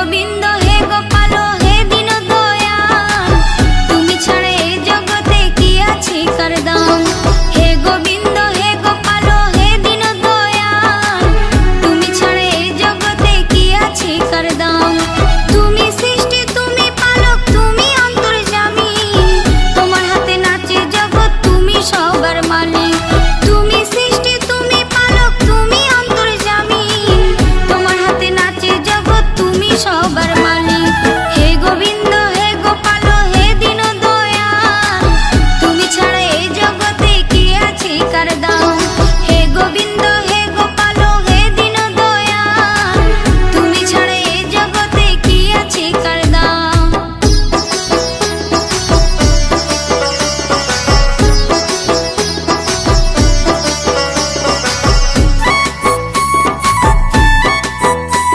গোবিন্দ হে গোপাল হে দীন দয়াল, তুমি ছাড়া এই জগতে কি আছে কার দাম। হে গোবিন্দ হে গোপাল হে দীন দয়াল, তুমি ছাড়া এই জগতে কি আছে কার দাম। তুমি সৃষ্টি তুমি পালক তুমি অন্তর্যামী, তোমার হাতে নাচে জগৎ তুমি সবার মালিক। তুমি সৃষ্টি তুমি পালক তুমি অন্তর্যামী, তোমার হাতে নাচে জগৎ তুমি সবার